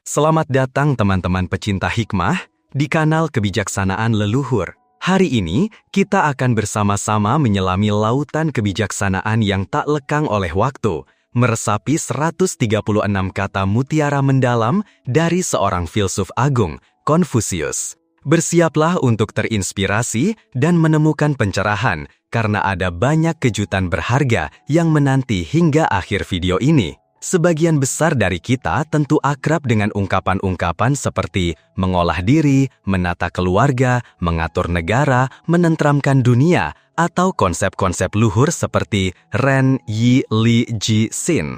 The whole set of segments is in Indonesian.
Selamat datang teman-teman pecinta hikmah di kanal Kebijaksanaan Leluhur. Hari ini kita akan bersama-sama menyelami lautan kebijaksanaan yang tak lekang oleh waktu, meresapi 136 kata mutiara mendalam dari seorang filsuf agung, Konfusius. Bersiaplah untuk terinspirasi dan menemukan pencerahan karena ada banyak kejutan berharga yang menanti hingga akhir video ini. Sebagian besar dari kita tentu akrab dengan ungkapan-ungkapan seperti mengolah diri, menata keluarga, mengatur negara, menenteramkan dunia, atau konsep-konsep luhur seperti Ren, Yi, Li, Ji, Xin.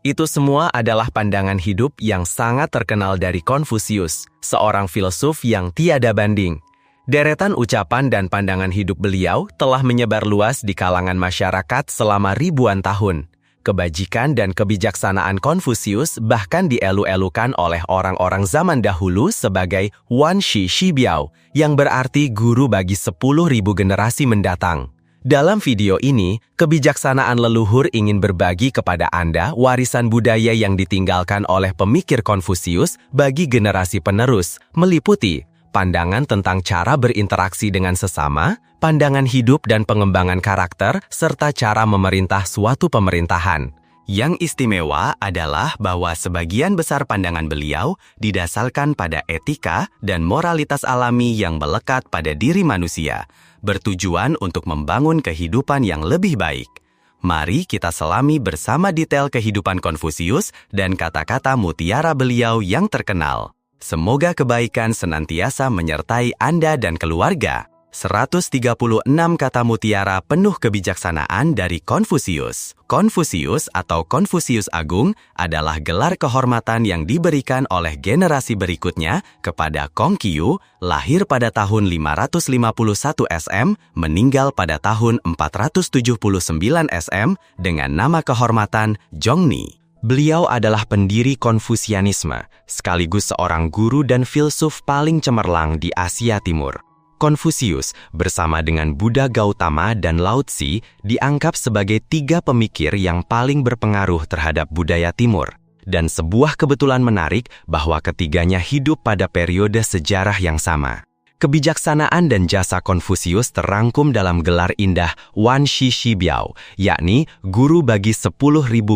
Itu semua adalah pandangan hidup yang sangat terkenal dari Konfusius, seorang filsuf yang tiada banding. Deretan ucapan dan pandangan hidup beliau telah menyebar luas di kalangan masyarakat selama ribuan tahun. Kebajikan dan kebijaksanaan Konfusius bahkan dielu-elukan oleh orang-orang zaman dahulu sebagai Wan Shi Shibiao, yang berarti guru bagi 10.000 generasi mendatang. Dalam video ini, kebijaksanaan leluhur ingin berbagi kepada Anda warisan budaya yang ditinggalkan oleh pemikir Konfusius bagi generasi penerus, meliputi pandangan tentang cara berinteraksi dengan sesama, pandangan hidup dan pengembangan karakter, serta cara memerintah suatu pemerintahan. Yang istimewa adalah bahwa sebagian besar pandangan beliau didasarkan pada etika dan moralitas alami yang melekat pada diri manusia, bertujuan untuk membangun kehidupan yang lebih baik. Mari kita selami bersama detail kehidupan Konfusius dan kata-kata mutiara beliau yang terkenal. Semoga kebaikan senantiasa menyertai Anda dan keluarga. 136 kata mutiara penuh kebijaksanaan dari Konfusius. Konfusius atau Konfusius Agung adalah gelar kehormatan yang diberikan oleh generasi berikutnya kepada Kongqiu, lahir pada tahun 551 SM, meninggal pada tahun 479 SM dengan nama kehormatan Zhongni. Beliau adalah pendiri Konfusianisme, sekaligus seorang guru dan filsuf paling cemerlang di Asia Timur. Konfusius bersama dengan Buddha Gautama dan Lao Tzu dianggap sebagai 3 pemikir yang paling berpengaruh terhadap budaya Timur. Dan sebuah kebetulan menarik bahwa ketiganya hidup pada periode sejarah yang sama. Kebijaksanaan dan jasa Konfusius terangkum dalam gelar indah Wan Shi Shibiao, yakni guru bagi 10.000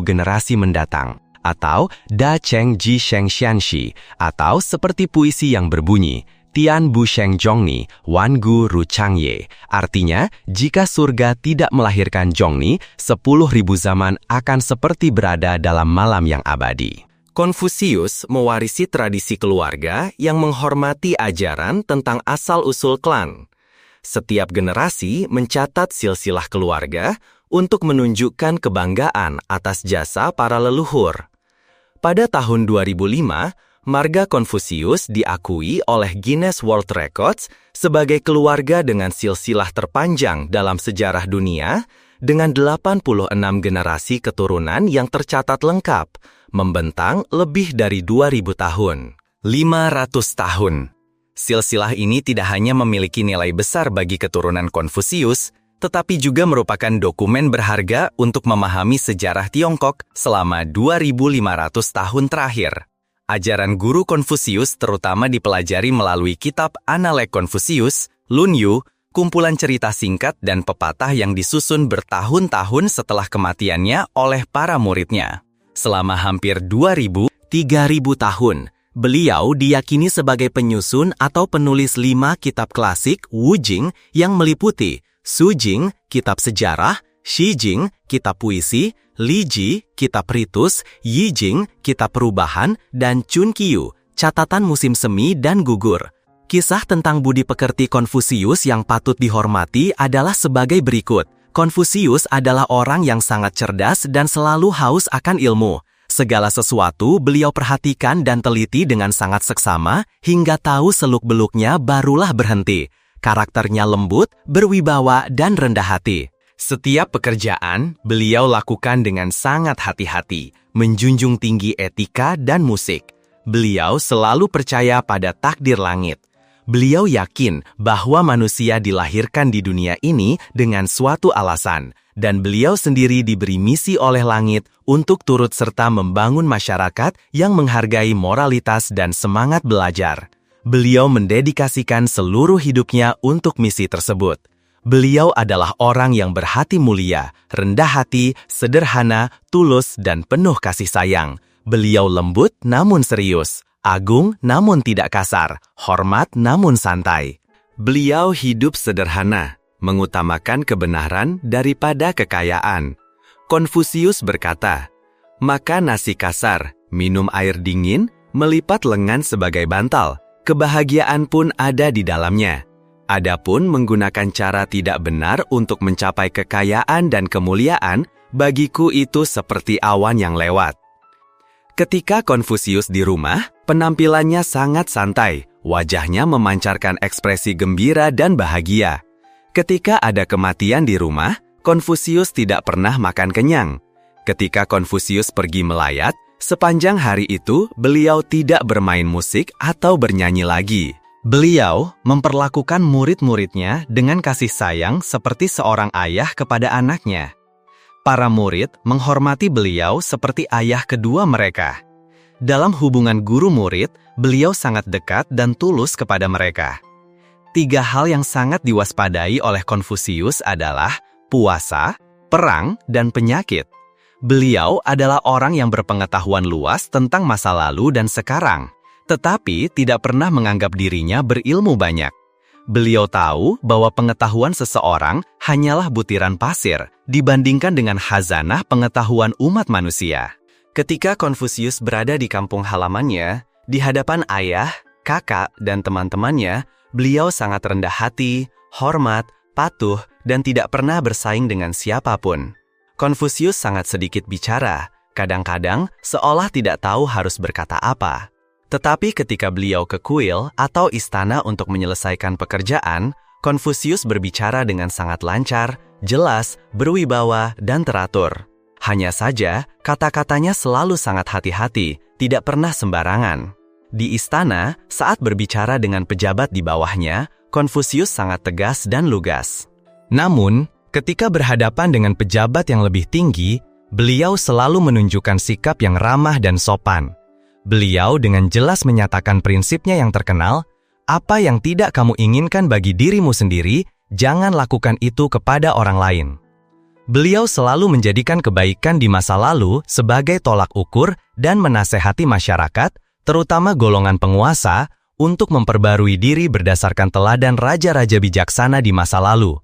generasi mendatang, atau Da Cheng Ji Sheng Xianxi, atau seperti puisi yang berbunyi, Tian Bu Sheng Zhongni, Wan Gu Ru Changye. Artinya, jika surga tidak melahirkan Zhongni, 10.000 zaman akan seperti berada dalam malam yang abadi. Konfusius mewarisi tradisi keluarga yang menghormati ajaran tentang asal-usul klan. Setiap generasi mencatat silsilah keluarga untuk menunjukkan kebanggaan atas jasa para leluhur. Pada tahun 2005, marga Konfusius diakui oleh Guinness World Records sebagai keluarga dengan silsilah terpanjang dalam sejarah dunia, dengan 86 generasi keturunan yang tercatat lengkap, membentang lebih dari 2.000 tahun. 500 tahun. Silsilah ini tidak hanya memiliki nilai besar bagi keturunan Konfusius, tetapi juga merupakan dokumen berharga untuk memahami sejarah Tiongkok selama 2.500 tahun terakhir. Ajaran guru Konfusius terutama dipelajari melalui kitab Analek Konfusius, Lunyu, kumpulan cerita singkat dan pepatah yang disusun bertahun-tahun setelah kematiannya oleh para muridnya. Selama hampir 2.000-3.000 tahun, beliau diyakini sebagai penyusun atau penulis 5 kitab klasik Wujing yang meliputi Sujing, kitab sejarah, Shijing, kitab puisi, Liji, kitab ritus, Yijing, kitab perubahan, dan Chunqiu, catatan musim semi dan gugur. Kisah tentang budi pekerti Konfusius yang patut dihormati adalah sebagai berikut. Konfusius adalah orang yang sangat cerdas dan selalu haus akan ilmu. Segala sesuatu beliau perhatikan dan teliti dengan sangat seksama, hingga tahu seluk-beluknya barulah berhenti. Karakternya lembut, berwibawa, dan rendah hati. Setiap pekerjaan beliau lakukan dengan sangat hati-hati, menjunjung tinggi etika dan musik. Beliau selalu percaya pada takdir langit. Beliau yakin bahwa manusia dilahirkan di dunia ini dengan suatu alasan, dan beliau sendiri diberi misi oleh langit untuk turut serta membangun masyarakat yang menghargai moralitas dan semangat belajar. Beliau mendedikasikan seluruh hidupnya untuk misi tersebut. Beliau adalah orang yang berhati mulia, rendah hati, sederhana, tulus, dan penuh kasih sayang. Beliau lembut namun serius, agung namun tidak kasar, hormat namun santai. Beliau hidup sederhana, mengutamakan kebenaran daripada kekayaan. Konfusius berkata, "Makan nasi kasar, minum air dingin, melipat lengan sebagai bantal. Kebahagiaan pun ada di dalamnya. Adapun menggunakan cara tidak benar untuk mencapai kekayaan dan kemuliaan, bagiku itu seperti awan yang lewat." Ketika Konfusius di rumah, penampilannya sangat santai, wajahnya memancarkan ekspresi gembira dan bahagia. Ketika ada kematian di rumah, Konfusius tidak pernah makan kenyang. Ketika Konfusius pergi melayat, sepanjang hari itu beliau tidak bermain musik atau bernyanyi lagi. Beliau memperlakukan murid-muridnya dengan kasih sayang seperti seorang ayah kepada anaknya. Para murid menghormati beliau seperti ayah kedua mereka. Dalam hubungan guru-murid, beliau sangat dekat dan tulus kepada mereka. 3 hal yang sangat diwaspadai oleh Konfusius adalah puasa, perang, dan penyakit. Beliau adalah orang yang berpengetahuan luas tentang masa lalu dan sekarang, tetapi tidak pernah menganggap dirinya berilmu banyak. Beliau tahu bahwa pengetahuan seseorang hanyalah butiran pasir dibandingkan dengan khazanah pengetahuan umat manusia. Ketika Konfusius berada di kampung halamannya, di hadapan ayah, kakak, dan teman-temannya, beliau sangat rendah hati, hormat, patuh, dan tidak pernah bersaing dengan siapapun. Konfusius sangat sedikit bicara, kadang-kadang seolah tidak tahu harus berkata apa. Tetapi ketika beliau ke kuil atau istana untuk menyelesaikan pekerjaan, Konfusius berbicara dengan sangat lancar, jelas, berwibawa, dan teratur. Hanya saja, kata-katanya selalu sangat hati-hati, tidak pernah sembarangan. Di istana, saat berbicara dengan pejabat di bawahnya, Konfusius sangat tegas dan lugas. Namun, ketika berhadapan dengan pejabat yang lebih tinggi, beliau selalu menunjukkan sikap yang ramah dan sopan. Beliau dengan jelas menyatakan prinsipnya yang terkenal, apa yang tidak kamu inginkan bagi dirimu sendiri, jangan lakukan itu kepada orang lain. Beliau selalu menjadikan kebaikan di masa lalu sebagai tolak ukur dan menasehati masyarakat, terutama golongan penguasa, untuk memperbarui diri berdasarkan teladan raja-raja bijaksana di masa lalu.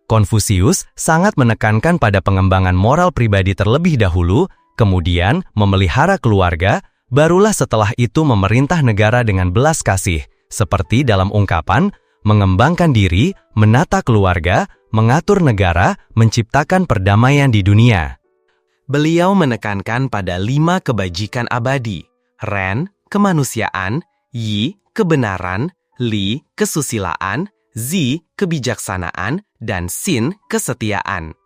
Konfusius sangat menekankan pada pengembangan moral pribadi terlebih dahulu, kemudian memelihara keluarga, barulah setelah itu memerintah negara dengan belas kasih, seperti dalam ungkapan, mengembangkan diri, menata keluarga, mengatur negara, menciptakan perdamaian di dunia. Beliau menekankan pada 5 kebajikan abadi, Ren, kemanusiaan, Yi, kebenaran, Li, kesusilaan, Zi, kebijaksanaan, dan Sin, kesetiaan.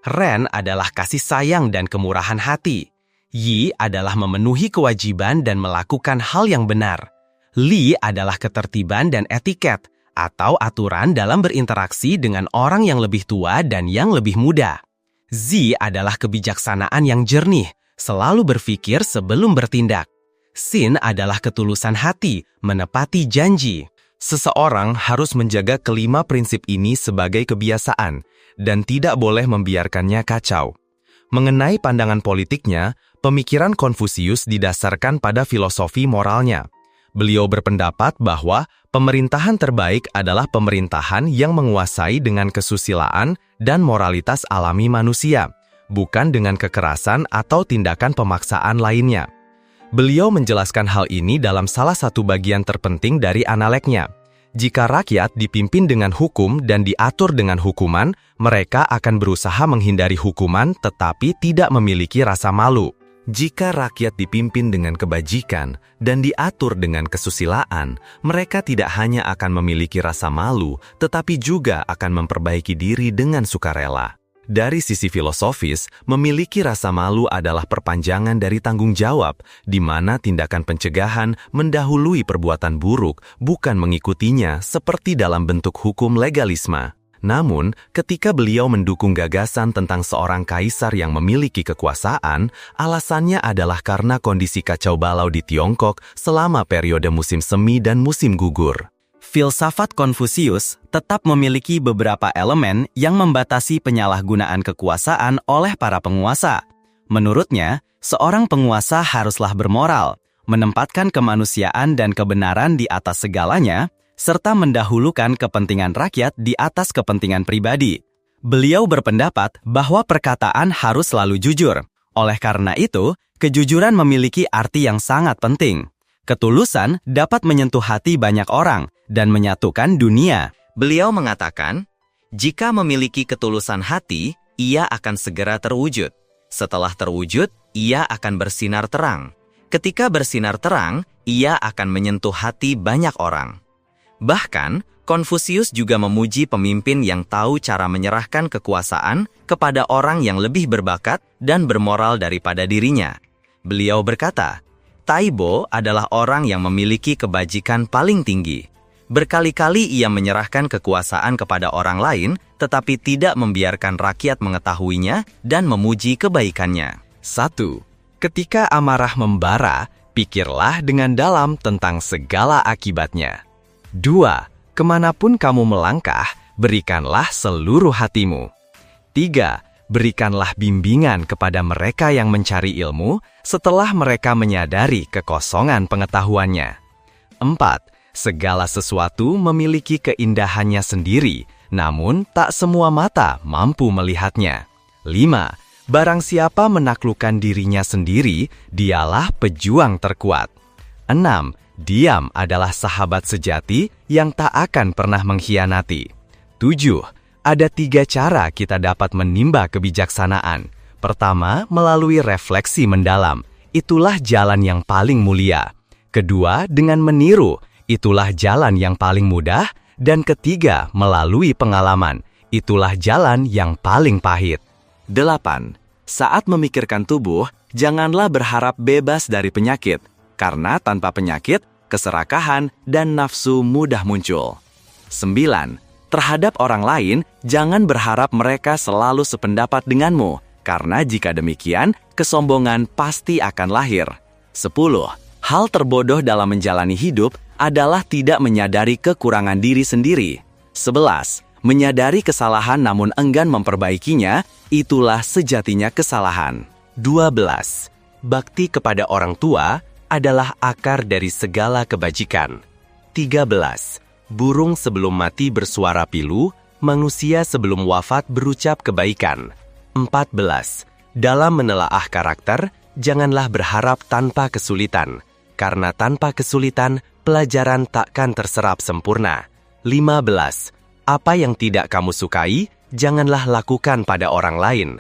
Ren adalah kasih sayang dan kemurahan hati. Yi adalah memenuhi kewajiban dan melakukan hal yang benar. Li adalah ketertiban dan etiket, atau aturan dalam berinteraksi dengan orang yang lebih tua dan yang lebih muda. Zi adalah kebijaksanaan yang jernih, selalu berpikir sebelum bertindak. Sin adalah ketulusan hati, menepati janji. Seseorang harus menjaga kelima prinsip ini sebagai kebiasaan, dan tidak boleh membiarkannya kacau. Mengenai pandangan politiknya, pemikiran Konfusius didasarkan pada filosofi moralnya. Beliau berpendapat bahwa pemerintahan terbaik adalah pemerintahan yang menguasai dengan kesusilaan dan moralitas alami manusia, bukan dengan kekerasan atau tindakan pemaksaan lainnya. Beliau menjelaskan hal ini dalam salah satu bagian terpenting dari analeknya. Jika rakyat dipimpin dengan hukum dan diatur dengan hukuman, mereka akan berusaha menghindari hukuman tetapi tidak memiliki rasa malu. Jika rakyat dipimpin dengan kebajikan dan diatur dengan kesusilaan, mereka tidak hanya akan memiliki rasa malu, tetapi juga akan memperbaiki diri dengan sukarela. Dari sisi filosofis, memiliki rasa malu adalah perpanjangan dari tanggung jawab, di mana tindakan pencegahan mendahului perbuatan buruk, bukan mengikutinya seperti dalam bentuk hukum legalisme. Namun, ketika beliau mendukung gagasan tentang seorang kaisar yang memiliki kekuasaan, alasannya adalah karena kondisi kacau balau di Tiongkok selama periode musim semi dan musim gugur. Filsafat Konfusius tetap memiliki beberapa elemen yang membatasi penyalahgunaan kekuasaan oleh para penguasa. Menurutnya, seorang penguasa haruslah bermoral, menempatkan kemanusiaan dan kebenaran di atas segalanya, serta mendahulukan kepentingan rakyat di atas kepentingan pribadi. Beliau berpendapat bahwa perkataan harus selalu jujur. Oleh karena itu, kejujuran memiliki arti yang sangat penting. Ketulusan dapat menyentuh hati banyak orang dan menyatukan dunia. Beliau mengatakan, jika memiliki ketulusan hati, ia akan segera terwujud. Setelah terwujud, ia akan bersinar terang. Ketika bersinar terang, ia akan menyentuh hati banyak orang. Bahkan, Konfusius juga memuji pemimpin yang tahu cara menyerahkan kekuasaan kepada orang yang lebih berbakat dan bermoral daripada dirinya. Beliau berkata, Taibo adalah orang yang memiliki kebajikan paling tinggi. Berkali-kali ia menyerahkan kekuasaan kepada orang lain, tetapi tidak membiarkan rakyat mengetahuinya dan memuji kebaikannya. 1. Ketika amarah membara, pikirlah dengan dalam tentang segala akibatnya. 2. Kemanapun kamu melangkah, berikanlah seluruh hatimu. 3. Berikanlah bimbingan kepada mereka yang mencari ilmu setelah mereka menyadari kekosongan pengetahuannya. 4. Segala sesuatu memiliki keindahannya sendiri, namun tak semua mata mampu melihatnya. 5. Barang siapa menaklukkan dirinya sendiri, dialah pejuang terkuat. 6. Diam adalah sahabat sejati yang tak akan pernah mengkhianati. 7. Ada 3 cara kita dapat menimba kebijaksanaan. Pertama, melalui refleksi mendalam. Itulah jalan yang paling mulia. Kedua, dengan meniru. Itulah jalan yang paling mudah. Dan ketiga, melalui pengalaman. Itulah jalan yang paling pahit. 8. Saat memikirkan tubuh, janganlah berharap bebas dari penyakit. Karena tanpa penyakit, keserakahan dan nafsu mudah muncul. 9. Terhadap orang lain, jangan berharap mereka selalu sependapat denganmu, karena jika demikian, kesombongan pasti akan lahir. 10. Hal terbodoh dalam menjalani hidup adalah tidak menyadari kekurangan diri sendiri. 11. Menyadari kesalahan namun enggan memperbaikinya, itulah sejatinya kesalahan. 12. Bakti kepada orang tua adalah akar dari segala kebajikan. 13. Burung sebelum mati bersuara pilu, manusia sebelum wafat berucap kebaikan. 14. Dalam menelaah karakter, janganlah berharap tanpa kesulitan, karena tanpa kesulitan, pelajaran takkan terserap sempurna. 15. Apa yang tidak kamu sukai, janganlah lakukan pada orang lain.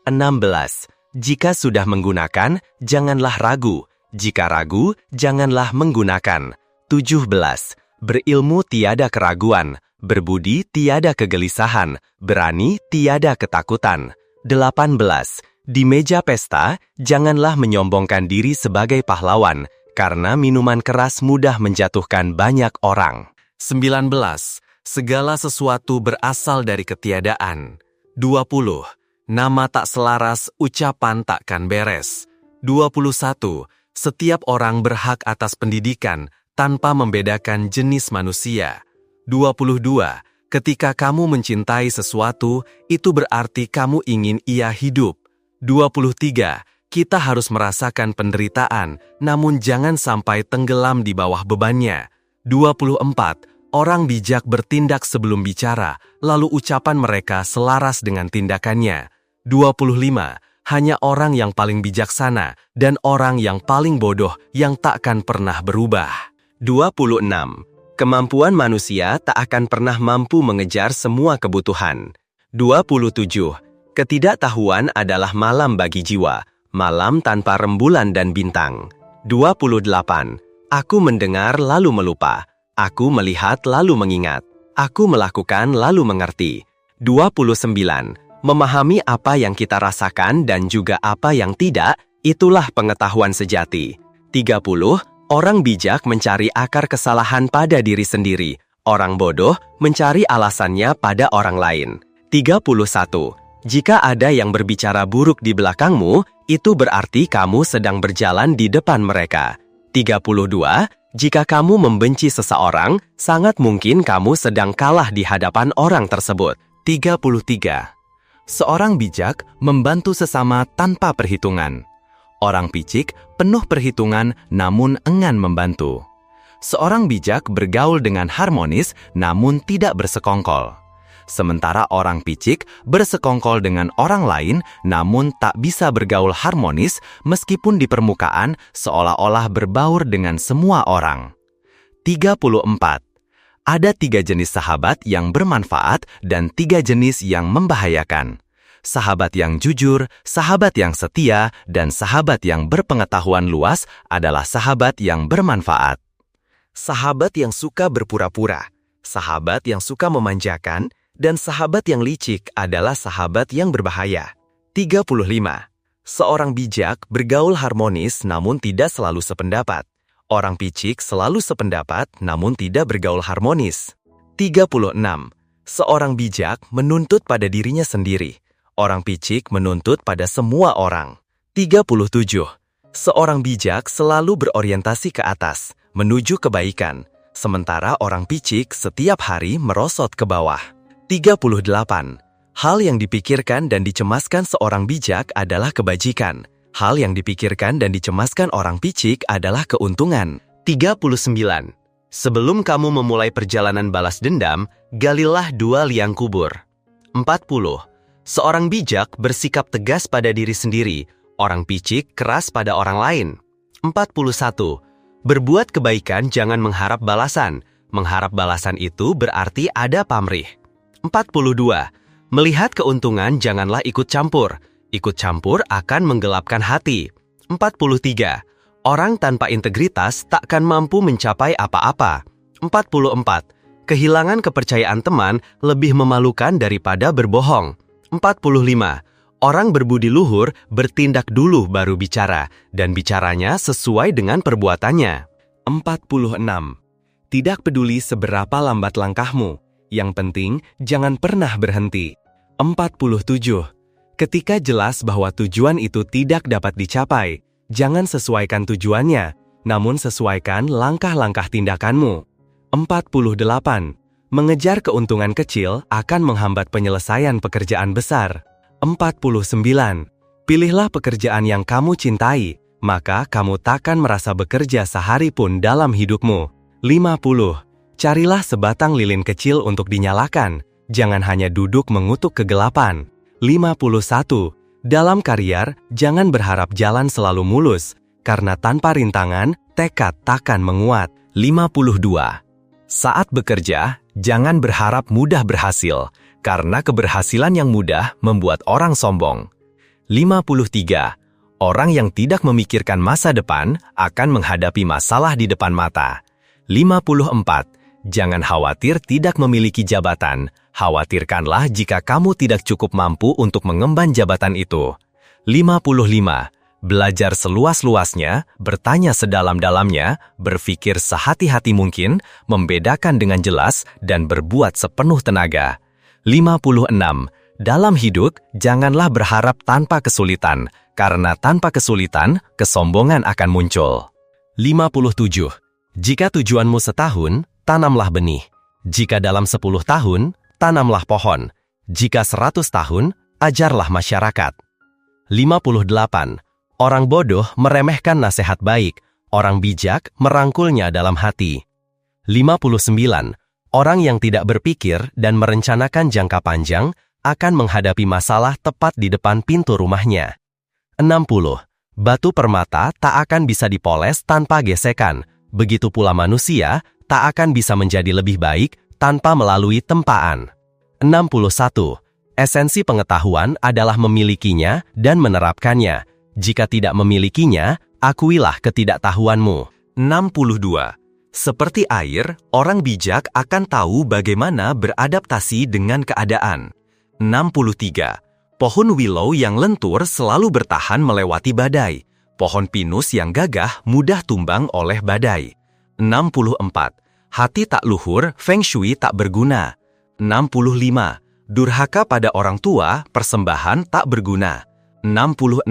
16. Jika sudah menggunakan, janganlah ragu. Jika ragu, janganlah menggunakan. 17. Berilmu tiada keraguan, berbudi tiada kegelisahan, berani tiada ketakutan. 18. Di meja pesta, janganlah menyombongkan diri sebagai pahlawan, karena minuman keras mudah menjatuhkan banyak orang. 19. Segala sesuatu berasal dari ketiadaan. 20. Nama tak selaras, ucapan takkan beres. 21. Setiap orang berhak atas pendidikan, tanpa membedakan jenis manusia. 22. Ketika kamu mencintai sesuatu, itu berarti kamu ingin ia hidup. 23. Kita harus merasakan penderitaan, namun jangan sampai tenggelam di bawah bebannya. 24. Orang bijak bertindak sebelum bicara, lalu ucapan mereka selaras dengan tindakannya. 25. Hanya orang yang paling bijaksana dan orang yang paling bodoh yang takkan pernah berubah. 26. Kemampuan manusia tak akan pernah mampu mengejar semua kebutuhan. 27. Ketidaktahuan adalah malam bagi jiwa, malam tanpa rembulan dan bintang. 28. Aku mendengar lalu melupa, aku melihat lalu mengingat, aku melakukan lalu mengerti. 29. Memahami apa yang kita rasakan dan juga apa yang tidak, itulah pengetahuan sejati. 30. Orang bijak mencari akar kesalahan pada diri sendiri. Orang bodoh mencari alasannya pada orang lain. 31. Jika ada yang berbicara buruk di belakangmu, itu berarti kamu sedang berjalan di depan mereka. 32. Jika kamu membenci seseorang, sangat mungkin kamu sedang kalah di hadapan orang tersebut. 33. Seorang bijak membantu sesama tanpa perhitungan. Orang picik penuh perhitungan namun enggan membantu. Seorang bijak bergaul dengan harmonis namun tidak bersekongkol. Sementara orang picik bersekongkol dengan orang lain namun tak bisa bergaul harmonis meskipun di permukaan seolah-olah berbaur dengan semua orang. 34. Ada 3 jenis sahabat yang bermanfaat dan 3 jenis yang membahayakan. Sahabat yang jujur, sahabat yang setia, dan sahabat yang berpengetahuan luas adalah sahabat yang bermanfaat. Sahabat yang suka berpura-pura, sahabat yang suka memanjakan, dan sahabat yang licik adalah sahabat yang berbahaya. 35. Seorang bijak bergaul harmonis namun tidak selalu sependapat. Orang picik selalu sependapat namun tidak bergaul harmonis. 36. Seorang bijak menuntut pada dirinya sendiri. Orang picik menuntut pada semua orang. 37. Seorang bijak selalu berorientasi ke atas, menuju kebaikan, sementara orang picik setiap hari merosot ke bawah. 38. Hal yang dipikirkan dan dicemaskan seorang bijak adalah kebajikan. Hal yang dipikirkan dan dicemaskan orang picik adalah keuntungan. 39. Sebelum kamu memulai perjalanan balas dendam, galilah 2 liang kubur. 40. Seorang bijak bersikap tegas pada diri sendiri, orang picik keras pada orang lain. 41. Berbuat kebaikan jangan mengharap balasan. Mengharap balasan itu berarti ada pamrih. 42. Melihat keuntungan janganlah ikut campur. Ikut campur akan menggelapkan hati. 43. Orang tanpa integritas takkan mampu mencapai apa-apa. 44. Kehilangan kepercayaan teman lebih memalukan daripada berbohong. 45. Orang berbudi luhur bertindak dulu baru bicara, dan bicaranya sesuai dengan perbuatannya. 46. Tidak peduli seberapa lambat langkahmu, yang penting jangan pernah berhenti. 47. Ketika jelas bahwa tujuan itu tidak dapat dicapai, jangan sesuaikan tujuannya, namun sesuaikan langkah-langkah tindakanmu. 48. Mengejar keuntungan kecil akan menghambat penyelesaian pekerjaan besar. 49. Pilihlah pekerjaan yang kamu cintai, maka kamu takkan merasa bekerja sehari pun dalam hidupmu. 50. Carilah sebatang lilin kecil untuk dinyalakan, jangan hanya duduk mengutuk kegelapan. 51. Dalam karier, jangan berharap jalan selalu mulus, karena tanpa rintangan, tekad takkan menguat. 52. Saat bekerja, jangan berharap mudah berhasil, karena keberhasilan yang mudah membuat orang sombong. 53. Orang yang tidak memikirkan masa depan akan menghadapi masalah di depan mata. 54. Jangan khawatir tidak memiliki jabatan, khawatirkanlah jika kamu tidak cukup mampu untuk mengemban jabatan itu. 55. Belajar seluas-luasnya, bertanya sedalam-dalamnya, berpikir sehati-hati mungkin, membedakan dengan jelas, dan berbuat sepenuh tenaga. 56. Dalam hidup, janganlah berharap tanpa kesulitan, karena tanpa kesulitan, kesombongan akan muncul. 57. Jika tujuanmu setahun, tanamlah benih. Jika dalam 10 tahun, tanamlah pohon. Jika 100 tahun, ajarlah masyarakat. 58. Orang bodoh meremehkan nasihat baik, orang bijak merangkulnya dalam hati. 59. Orang yang tidak berpikir dan merencanakan jangka panjang akan menghadapi masalah tepat di depan pintu rumahnya. 60. Batu permata tak akan bisa dipoles tanpa gesekan, begitu pula manusia tak akan bisa menjadi lebih baik tanpa melalui tempaan. 61. Esensi pengetahuan adalah memilikinya dan menerapkannya. Jika tidak memilikinya, akuilah ketidaktahuanmu. 62. Seperti air, orang bijak akan tahu bagaimana beradaptasi dengan keadaan. 63. Pohon willow yang lentur selalu bertahan melewati badai. Pohon pinus yang gagah mudah tumbang oleh badai. 64. Hati tak luhur, feng shui tak berguna. 65. Durhaka pada orang tua, persembahan tak berguna. 66.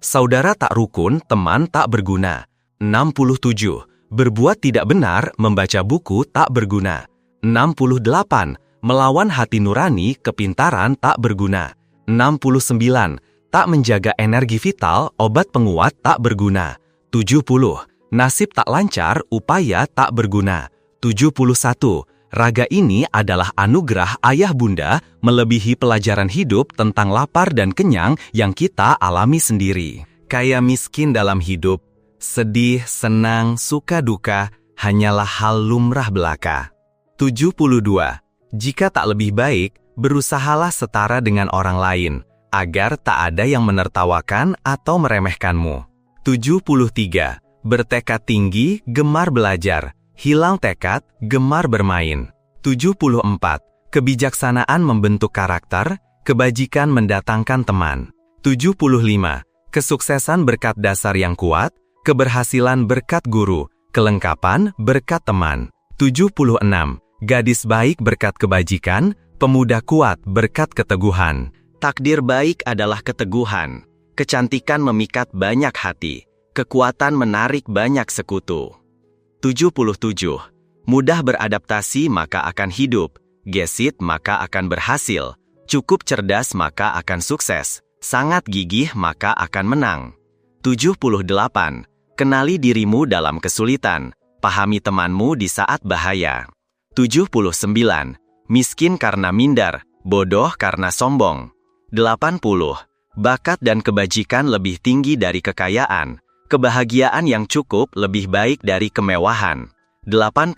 Saudara tak rukun, teman tak berguna. 67. Berbuat tidak benar, membaca buku tak berguna. 68. Melawan hati nurani, kepintaran tak berguna. 69. Tak menjaga energi vital, obat penguat tak berguna. 70. Nasib tak lancar, upaya tak berguna. 71. Raga ini adalah anugerah ayah bunda melebihi pelajaran hidup tentang lapar dan kenyang yang kita alami sendiri. Kaya miskin dalam hidup, sedih, senang, suka duka, hanyalah hal lumrah belaka. 72. Jika tak lebih baik, berusahalah setara dengan orang lain, agar tak ada yang menertawakan atau meremehkanmu. 73. Bertekad tinggi, gemar belajar. Hilang tekad, gemar bermain. 74. Kebijaksanaan membentuk karakter, kebajikan mendatangkan teman. 75. Kesuksesan berkat dasar yang kuat, keberhasilan berkat guru, kelengkapan berkat teman. 76. Gadis baik berkat kebajikan, pemuda kuat berkat keteguhan. Takdir baik adalah keteguhan. Kecantikan memikat banyak hati. Kekuatan menarik banyak sekutu. 77. Mudah beradaptasi maka akan hidup. Gesit maka akan berhasil. Cukup cerdas maka akan sukses. Sangat gigih maka akan menang. 78. Kenali dirimu dalam kesulitan. Pahami temanmu di saat bahaya. 79. Miskin karena minder, bodoh karena sombong. 80. Bakat dan kebajikan lebih tinggi dari kekayaan. Kebahagiaan yang cukup lebih baik dari kemewahan. 81.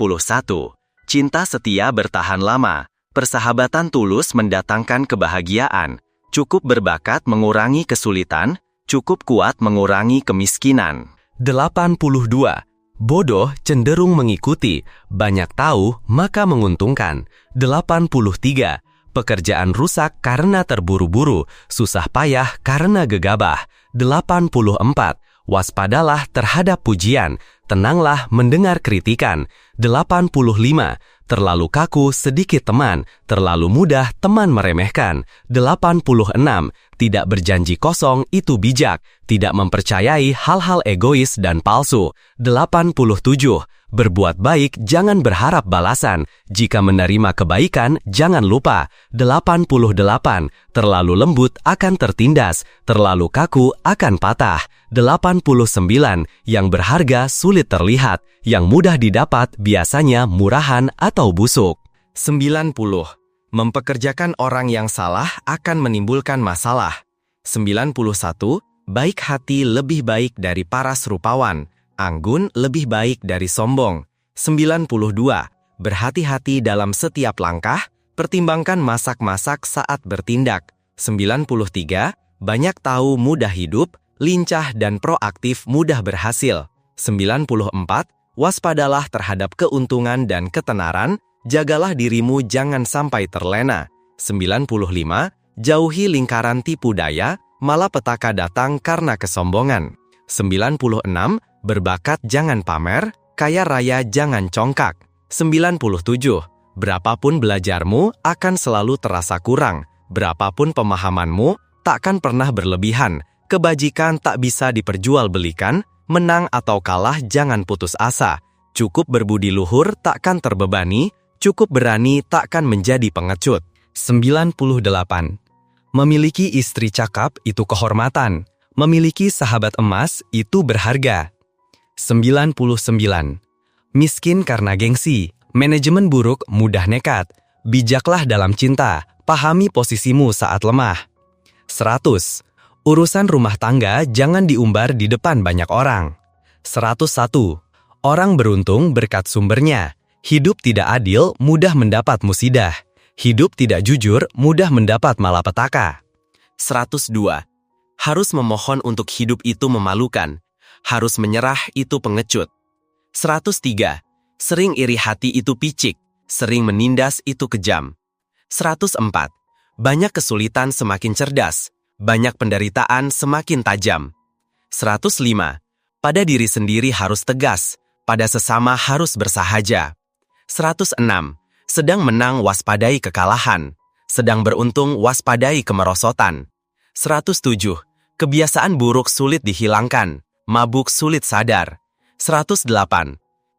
Cinta setia bertahan lama. Persahabatan tulus mendatangkan kebahagiaan. Cukup berbakat mengurangi kesulitan. Cukup kuat mengurangi kemiskinan. 82. Bodoh cenderung mengikuti, banyak tahu maka menguntungkan. 83. Pekerjaan rusak karena terburu-buru, susah payah karena gegabah. 84. Waspadalah terhadap pujian, tenanglah mendengar kritikan. 85. Terlalu kaku sedikit teman, terlalu mudah teman meremehkan. 86. Tidak berjanji kosong itu bijak, tidak mempercayai hal-hal egois dan palsu. 87. Berbuat baik jangan berharap balasan, jika menerima kebaikan jangan lupa. 88. Terlalu lembut akan tertindas, terlalu kaku akan patah. 89. Yang berharga sulit terlihat, yang mudah didapat biasanya murahan atau busuk. 90. Mempekerjakan orang yang salah akan menimbulkan masalah. 91. Baik hati lebih baik dari paras rupawan. Anggun lebih baik dari sombong. 92. Berhati-hati dalam setiap langkah, pertimbangkan masak-masak saat bertindak. 93. Banyak tahu mudah hidup, lincah dan proaktif mudah berhasil. 94. Waspadalah terhadap keuntungan dan ketenaran, jagalah dirimu jangan sampai terlena. 95. Jauhi lingkaran tipu daya, malapetaka datang karena kesombongan. 96. Berbakat jangan pamer, kaya raya jangan congkak. 97. Berapapun belajarmu akan selalu terasa kurang, berapapun pemahamanmu takkan pernah berlebihan. Kebajikan tak bisa diperjualbelikan, menang atau kalah jangan putus asa. Cukup berbudi luhur takkan terbebani, cukup berani takkan menjadi pengecut. 98. Memiliki istri cakap itu kehormatan, memiliki sahabat emas itu berharga. 99. Miskin karena gengsi, manajemen buruk mudah nekat, bijaklah dalam cinta, pahami posisimu saat lemah. 100. Urusan rumah tangga jangan diumbar di depan banyak orang. 101. Orang beruntung berkat sumbernya. Hidup tidak adil, mudah mendapat musibah. Hidup tidak jujur, mudah mendapat malapetaka. 102. Harus memohon untuk hidup itu memalukan. Harus menyerah itu pengecut. 103. Sering iri hati itu picik. Sering menindas itu kejam. 104. Banyak kesulitan semakin cerdas, banyak penderitaan semakin tajam. 105. Pada diri sendiri harus tegas, pada sesama harus bersahaja. 106. Sedang menang waspadai kekalahan, sedang beruntung waspadai kemerosotan. 107. Kebiasaan buruk sulit dihilangkan, mabuk sulit sadar. 108.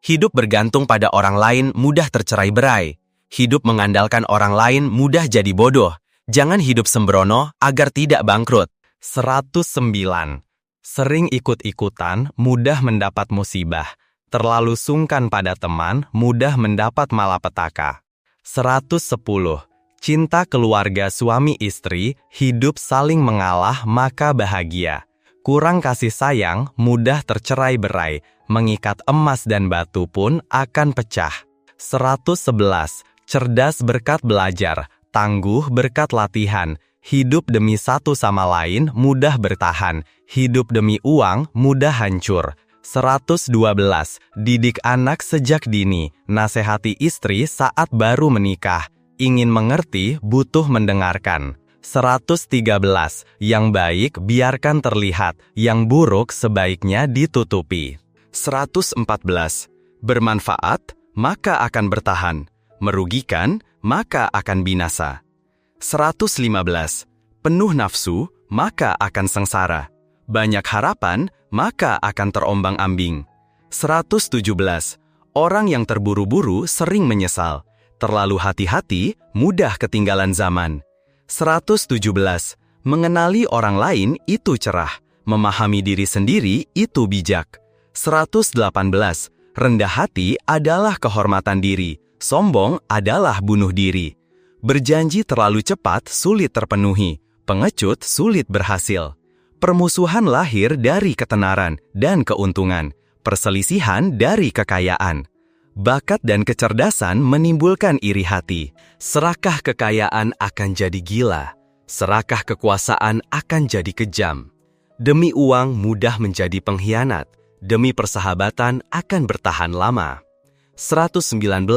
Hidup bergantung pada orang lain mudah tercerai-berai. Hidup mengandalkan orang lain mudah jadi bodoh. Jangan hidup sembrono agar tidak bangkrut. 109. Sering ikut-ikutan mudah mendapat musibah. Terlalu sungkan pada teman mudah mendapat malapetaka. 110. Cinta keluarga suami istri, hidup saling mengalah maka bahagia. Kurang kasih sayang mudah tercerai-berai, mengikat emas dan batu pun akan pecah. 111. Cerdas berkat belajar, tangguh berkat latihan, hidup demi satu sama lain mudah bertahan, hidup demi uang mudah hancur. 112. Didik anak sejak dini, nasihati istri saat baru menikah, ingin mengerti butuh mendengarkan. 113. Yang baik biarkan terlihat, yang buruk sebaiknya ditutupi. 114. Bermanfaat, maka akan bertahan. Merugikan, maka akan binasa. 115. Penuh nafsu, maka akan sengsara. Banyak harapan, maka akan terombang-ambing. 117. Orang yang terburu-buru sering menyesal. Terlalu hati-hati, mudah ketinggalan zaman. 117. Mengenali orang lain itu cerah. Memahami diri sendiri itu bijak. 118. Rendah hati adalah kehormatan diri. Sombong adalah bunuh diri. Berjanji terlalu cepat sulit terpenuhi. Pengecut sulit berhasil. Permusuhan lahir dari ketenaran dan keuntungan. Perselisihan dari kekayaan. Bakat dan kecerdasan menimbulkan iri hati. Serakah kekayaan akan jadi gila. Serakah kekuasaan akan jadi kejam. Demi uang mudah menjadi pengkhianat. Demi persahabatan akan bertahan lama. 119.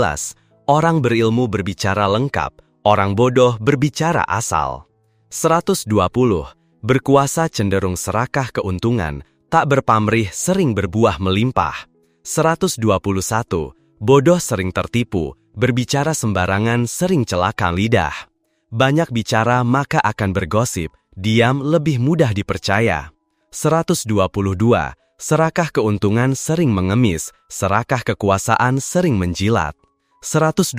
Orang berilmu berbicara lengkap, orang bodoh berbicara asal. 120. Berkuasa cenderung serakah keuntungan, tak berpamrih sering berbuah melimpah. 121. Bodoh sering tertipu, berbicara sembarangan sering celaka lidah. Banyak bicara maka akan bergosip, diam lebih mudah dipercaya. 122. Serakah keuntungan sering mengemis, serakah kekuasaan sering menjilat. 123.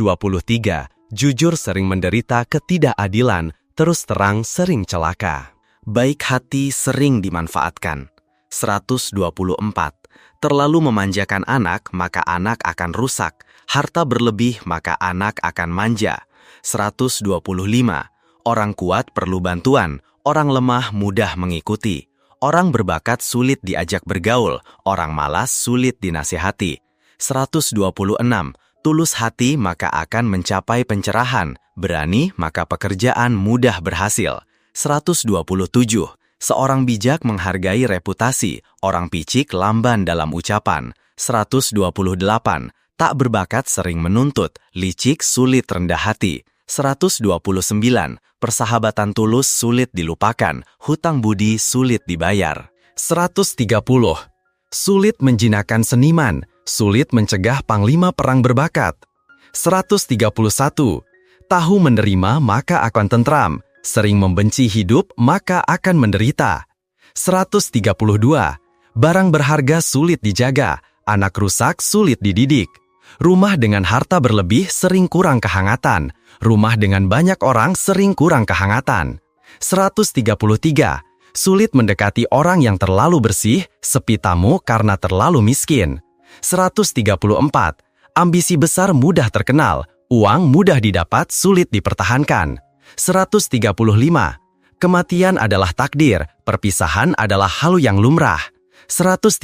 Jujur sering menderita ketidakadilan, terus terang sering celaka. Baik hati sering dimanfaatkan. 124. Terlalu memanjakan anak, maka anak akan rusak. Harta berlebih, maka anak akan manja. 125. Orang kuat perlu bantuan, orang lemah mudah mengikuti. Orang berbakat sulit diajak bergaul, orang malas sulit dinasihati. 126. Tulus hati maka akan mencapai pencerahan, berani maka pekerjaan mudah berhasil. 127. Seorang bijak menghargai reputasi, orang picik lamban dalam ucapan. 128. Tak berbakat sering menuntut, licik sulit rendah hati. 129. Persahabatan tulus sulit dilupakan, hutang budi sulit dibayar. 130. Sulit menjinakkan seniman, sulit mencegah panglima perang berbakat. 131. Tahu menerima maka akan tentram, sering membenci hidup maka akan menderita. 132. Barang berharga sulit dijaga, anak rusak sulit dididik. Rumah dengan harta berlebih sering kurang kehangatan. Rumah dengan banyak orang sering kurang kehangatan. 133. Sulit mendekati orang yang terlalu bersih, sepi tamu karena terlalu miskin. 134. Ambisi besar mudah terkenal, uang mudah didapat, sulit dipertahankan. 135. Kematian adalah takdir, perpisahan adalah hal yang lumrah. 136.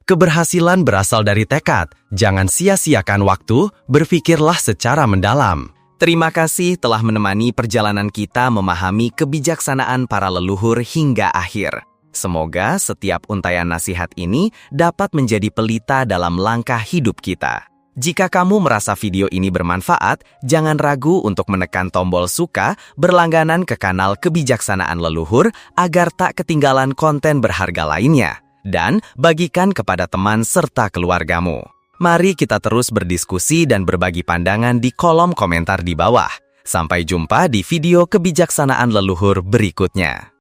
Keberhasilan berasal dari tekad, jangan sia-siakan waktu, berpikirlah secara mendalam. Terima kasih telah menemani perjalanan kita memahami kebijaksanaan para leluhur hingga akhir. Semoga setiap untaian nasihat ini dapat menjadi pelita dalam langkah hidup kita. Jika kamu merasa video ini bermanfaat, jangan ragu untuk menekan tombol suka, berlangganan ke kanal Kebijaksanaan Leluhur agar tak ketinggalan konten berharga lainnya, dan bagikan kepada teman serta keluargamu. Mari kita terus berdiskusi dan berbagi pandangan di kolom komentar di bawah. Sampai jumpa di video Kebijaksanaan Leluhur berikutnya.